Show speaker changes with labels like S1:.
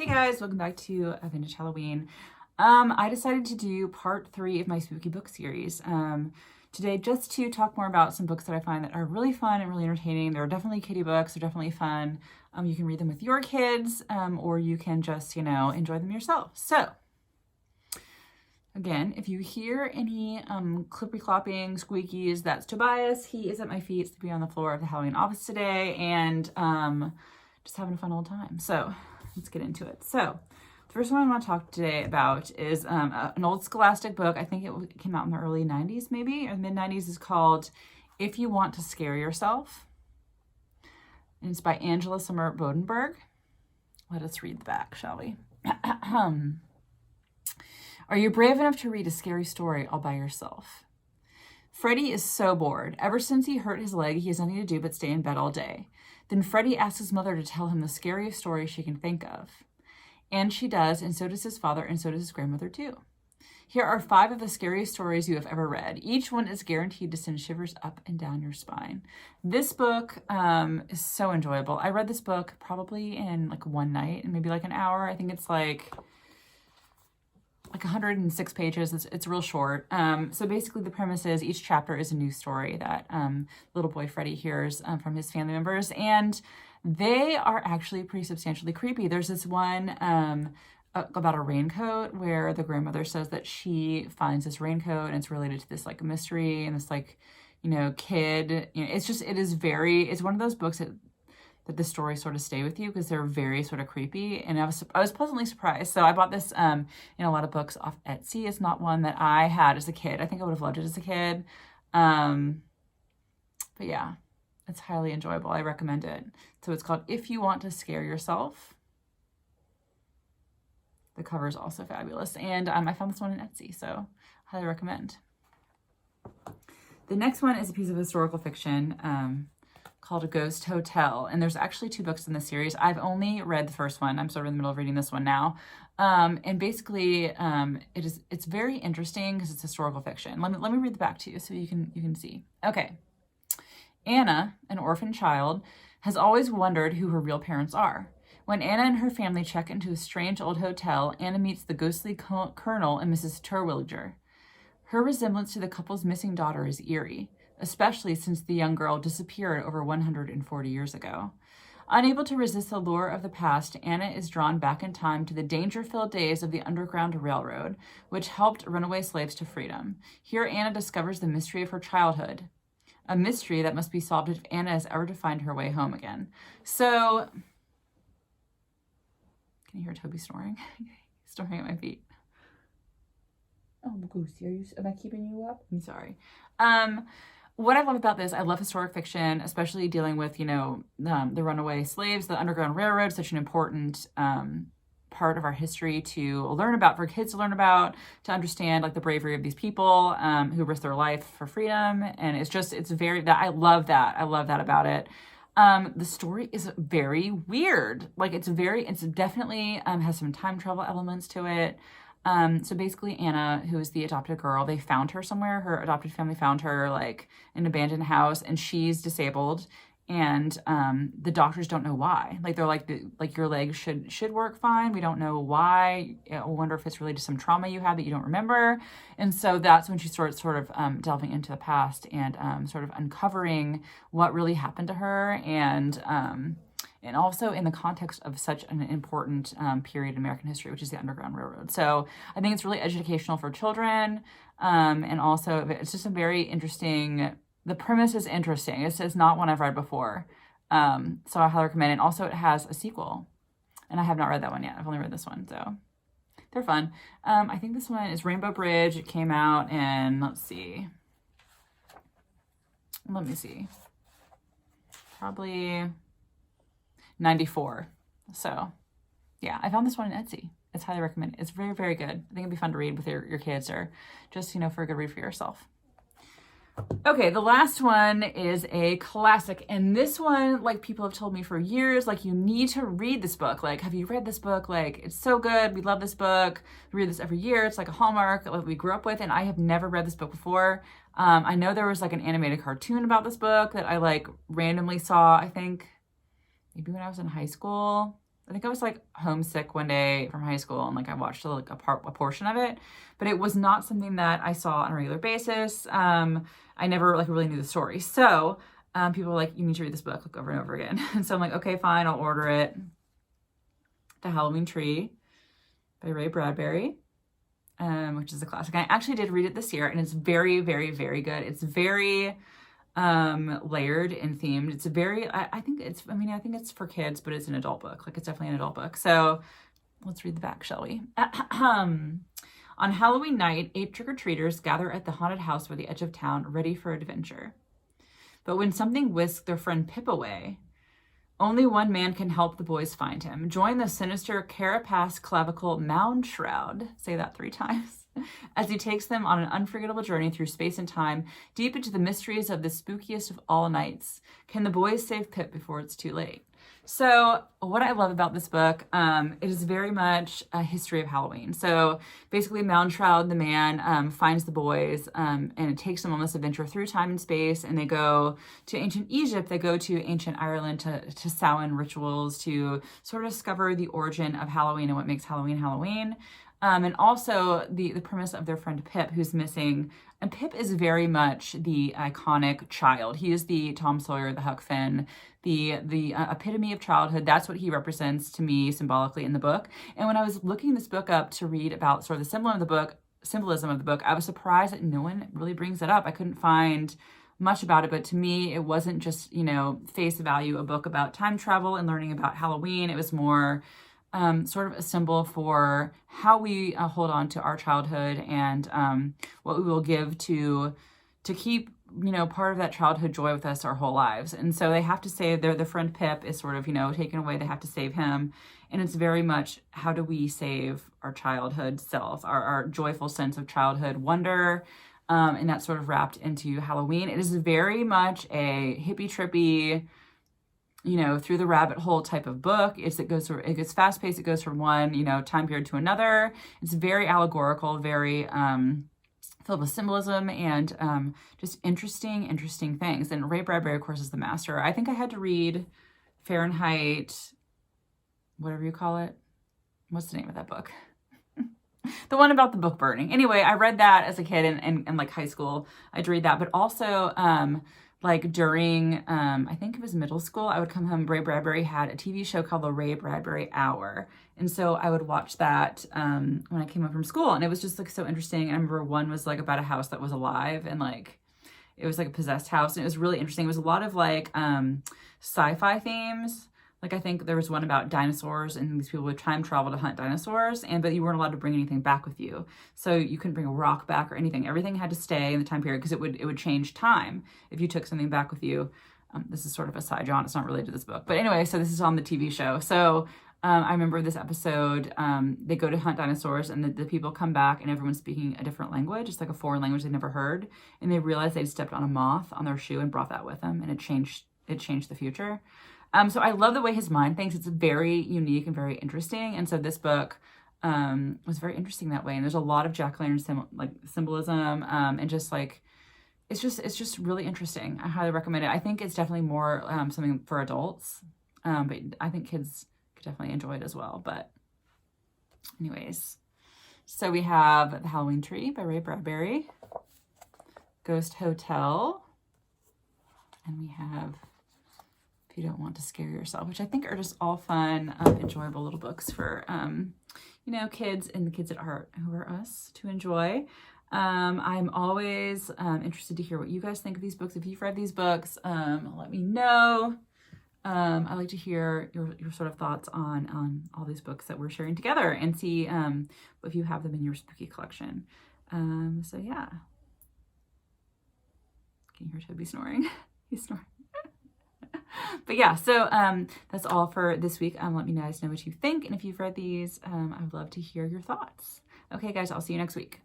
S1: Hey guys, welcome back to Vintage Halloween. I decided to do part 3 of my spooky book series today, just to talk more about some books that I find that are really fun and really entertaining. They're definitely kiddie books. They're definitely fun. You can read them with your kids, or you can just, enjoy them yourself. So, again, if you hear any clippy clopping, squeakies, that's Tobias. He is at my feet, sleeping on the floor of the Halloween office today, and just having a fun old time. So let's get into it. So the first one I want to talk today about is an old Scholastic book. I think it came out in the early 90s, maybe, or mid 90s. Is called If You Want to Scare Yourself. And it's by Angela Sommer-Bodenburg. Let us read the back, shall we? Are you brave enough to read a scary story all by yourself? Freddie is so bored. Ever since he hurt his leg, he has nothing to do but stay in bed all day. Then Freddie asks his mother to tell him the scariest story she can think of. And she does, and so does his father, and so does his grandmother too. Here are 5 of the scariest stories you have ever read. Each one is guaranteed to send shivers up and down your spine. This book is so enjoyable. I read this book probably in like one night, and maybe like an hour. I think it's like 106 pages. It's real short. So basically the premise is each chapter is a new story that little boy Freddie hears from his family members, and they are actually pretty substantially creepy. There's this one about a raincoat where the grandmother says that she finds this raincoat and it's related to this like mystery and this kid. It's one of those books that the stories sort of stay with you because they're very sort of creepy, and I was pleasantly surprised. So I bought this in a lot of books off Etsy. It's not one that I had as a kid. I think I would have loved it as a kid. But yeah, it's highly enjoyable. I recommend it. So it's called If You Want to Scare Yourself. The cover is also fabulous, and I found this one on Etsy, so highly recommend. The next one is a piece of historical fiction called A Ghost Hotel, and there's actually 2 books in the series. I've only read the first one. I'm sort of in the middle of reading this one now, and basically it's very interesting because it's historical fiction. Let me read the back to you so you can see. Okay. Anna, an orphan child, has always wondered who her real parents are. When Anna and her family check into a strange old hotel, Anna meets the ghostly Colonel and Mrs. Terwilliger. Her resemblance to the couple's missing daughter is eerie, especially since the young girl disappeared over 140 years ago. Unable to resist the lure of the past, Anna is drawn back in time to the danger-filled days of the Underground Railroad, which helped runaway slaves to freedom. Here, Anna discovers the mystery of her childhood, a mystery that must be solved if Anna is ever to find her way home again. So, can you hear Toby snoring? He's snoring at my feet. Oh, Goosey, am I keeping you up? I'm sorry. What I love about this, I love historic fiction, especially dealing with, the runaway slaves, the Underground Railroad, such an important part of our history to learn about, for kids to learn about, to understand like the bravery of these people who risked their life for freedom. And I love that. I love that about it. The story is very weird. Like it's definitely has some time travel elements to it. So basically Anna, who is the adopted girl, they found her somewhere. Her adopted family found her like in an abandoned house, and she's disabled, and the doctors don't know why. Like they're like your leg should work fine. We don't know why. I wonder if it's related to some trauma you had that you don't remember. And so that's when she starts sort of delving into the past and sort of uncovering what really happened to her, and also in the context of such an important period in American history, which is the Underground Railroad. So I think it's really educational for children, and also it's just a very interesting, the premise is interesting. It's not one I've read before, so I highly recommend it. Also, it has a sequel, and I have not read that one yet. I've only read this one, so they're fun. I think this one is Rainbow Bridge. It came out in, let me see, probably 94. So yeah, I found this one on Etsy. It's highly recommended. It's very, very good. I think it'd be fun to read with your kids, or just, for a good read for yourself. Okay, the last one is a classic, and this one, like, people have told me for years, like, you need to read this book. Like, have you read this book? Like, it's so good. We love this book. We read this every year. It's like a hallmark that we grew up with, and I have never read this book before. I know there was like an animated cartoon about this book that I like randomly saw, I think maybe when I was in high school. I think I was like homesick one day from high school, and like I watched a portion of it, but it was not something that I saw on a regular basis. I never like really knew the story. So people were like, you need to read this book like over and over again. And so I'm like, okay, fine, I'll order it. The Halloween Tree by Ray Bradbury, which is a classic. I actually did read it this year, and it's very, very, very good. It's very layered and themed. It's I think it's for kids, but it's an adult book. Like, it's definitely an adult book. So let's read the back, shall we? On Halloween night, 8 trick-or-treaters gather at the haunted house by the edge of town, ready for adventure. But when something whisks their friend Pip away, only one man can help the boys find him. Join the sinister Carapace Clavicle Mound Shroud, say that 3 times, as he takes them on an unforgettable journey through space and time, deep into the mysteries of the spookiest of all nights. Can the boys save Pip before it's too late? So what I love about this book, it is very much a history of Halloween. So basically Mound Shroud, the man, finds the boys, and it takes them on this adventure through time and space, and they go to ancient Egypt, they go to ancient Ireland to Samhain rituals, to sort of discover the origin of Halloween and what makes Halloween Halloween. And also the premise of their friend Pip, who's missing. And Pip is very much the iconic child. He is the Tom Sawyer, the Huck Finn, the epitome of childhood. That's what he represents to me symbolically in the book. And when I was looking this book up to read about sort of the symbolism of the book, I was surprised that no one really brings it up. I couldn't find much about it, but to me, it wasn't just, face value, a book about time travel and learning about Halloween. It was more sort of a symbol for how we hold on to our childhood and what we will give to keep, part of that childhood joy with us our whole lives. And so they have to save the friend Pip is sort of, taken away. They have to save him. And it's very much, how do we save our childhood self, our joyful sense of childhood wonder, and that's sort of wrapped into Halloween. It is very much a hippie trippy, through the rabbit hole type of book. It gets fast paced. It goes from one, time period to another. It's very allegorical, very filled with symbolism and just interesting things. And Ray Bradbury, of course, is the master. I think I had to read Fahrenheit, whatever you call it. What's the name of that book? The one about the book burning. Anyway, I read that as a kid in like high school. I'd read that, but also like during, I think it was middle school, I would come home. Ray Bradbury had a TV show called The Ray Bradbury Hour. And so I would watch that when I came home from school. And it was just like so interesting. And I remember one was like about a house that was alive, and like, it was like a possessed house. And it was really interesting. It was a lot of like sci-fi themes. Like, I think there was one about dinosaurs, and these people would time travel to hunt dinosaurs, but you weren't allowed to bring anything back with you. So you couldn't bring a rock back or anything. Everything had to stay in the time period because it would change time if you took something back with you. This is sort of a side John. It's not related to this book. But anyway, so this is on the TV show. So I remember this episode, they go to hunt dinosaurs, and the people come back, and everyone's speaking a different language. It's like a foreign language they'd never heard. And they realized they'd stepped on a moth on their shoe and brought that with them, and it changed the future. So I love the way his mind thinks. It's very unique and very interesting. And so this book was very interesting that way. And there's a lot of jack-o'-lantern symbolism, and just like, it's just really interesting. I highly recommend it. I think it's definitely more something for adults, but I think kids could definitely enjoy it as well. But anyways, so we have The Halloween Tree by Ray Bradbury, Ghost Hotel, and we have If You Don't Want to Scare Yourself, which I think are just all fun, enjoyable little books for, kids and the kids at heart who are us to enjoy. I'm always interested to hear what you guys think of these books. If you've read these books, let me know. I like to hear your sort of thoughts on all these books that we're sharing together, and see if you have them in your spooky collection. So yeah. Can you hear Toby snoring? He's snoring. But yeah, so that's all for this week. Let me guys know what you think, and if you've read these, I would love to hear your thoughts. Okay, guys, I'll see you next week.